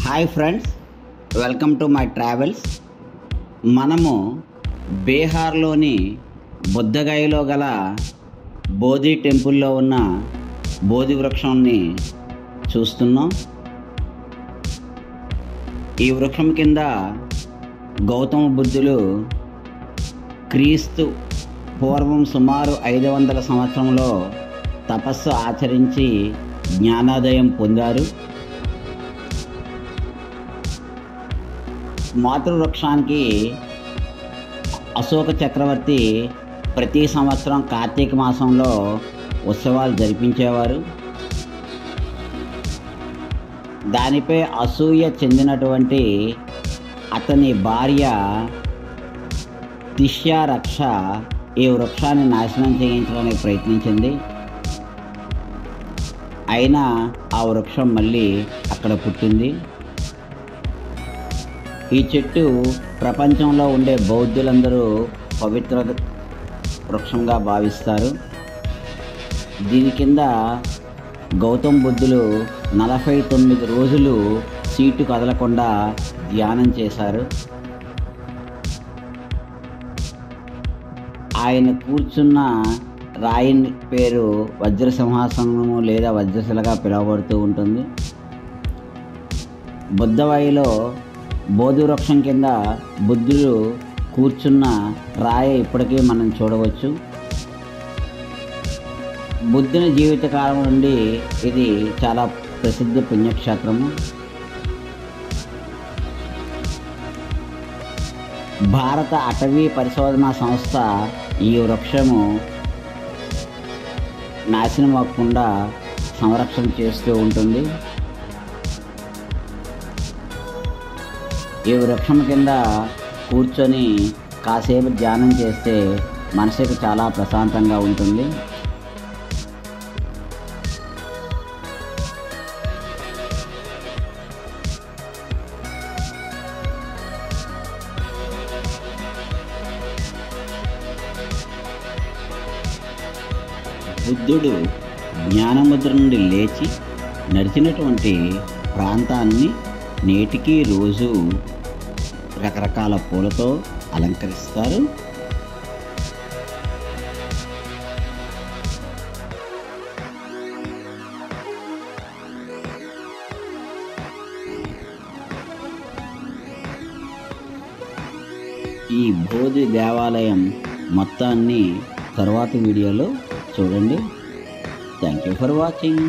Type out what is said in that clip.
Hi friends, welcome to my travels. మనము బీహార్లోని బుద్ధగయలో గల బోధి టెంపుల్లో ఉన్న బోధి వృక్షాన్ని చూస్తున్నాం. ఈ వృక్షం కింద గౌతమ బుద్ధులు క్రీస్తు పూర్వం సుమారు 500 సంవత్సరంలో తపస్సు ఆచరించి జ్ఞానోదయం పొందారు. మాతృవృక్షానికి అశోక చక్రవర్తి ప్రతి సంవత్సరం కార్తీక మాసంలో ఉత్సవాలు జరిపించేవారు. దానిపై అసూయ చెందినటువంటి అతని భార్య తిష్యారక్ష ఈ వృక్షాన్ని నాశనం చేయించడానికి ప్రయత్నించింది. అయినా ఆ వృక్షం మళ్ళీ అక్కడ పుట్టింది. ఈ చెట్టు ప్రపంచంలో ఉండే బౌద్ధులందరూ పవిత్ర వృక్షంగా భావిస్తారు. దీని కింద గౌతమ బుద్ధులు 49 రోజులు సీటు కదలకుండా ధ్యానం చేశారు. ఆయన కూర్చున్న రాయి పేరు వజ్రసింహాసనము లేదా వజ్రశిలగా పిలువబడుతూ ఉంటుంది. బుద్ధవాయిలో బోధి వృక్షం కింద బుద్ధుడు కూర్చున్న రాయి ఇప్పటికీ మనం చూడవచ్చు. బుద్ధుని జీవితకాలం నుండి ఇది చాలా ప్రసిద్ధ పుణ్యక్షేత్రము. భారత అటవీ పరిశోధనా సంస్థ ఈ వృక్షము నాశనం అవ్వకుండా సంరక్షణ చేస్తూ ఉంటుంది. ఈ వృక్షం కింద కూర్చొని కాసేపు ధ్యానం చేస్తే మనసుకి చాలా ప్రశాంతంగా ఉంటుంది. బుద్ధుడు జ్ఞానముద్ర నుండి లేచి నడిచినటువంటి ప్రాంతాన్ని నేటికి రోజు రకరకాల పూలతో అలంకరిస్తారు. ఈ బోధి దేవాలయం మొత్తాన్ని తర్వాతి వీడియోలో చూడండి. Thank you for watching.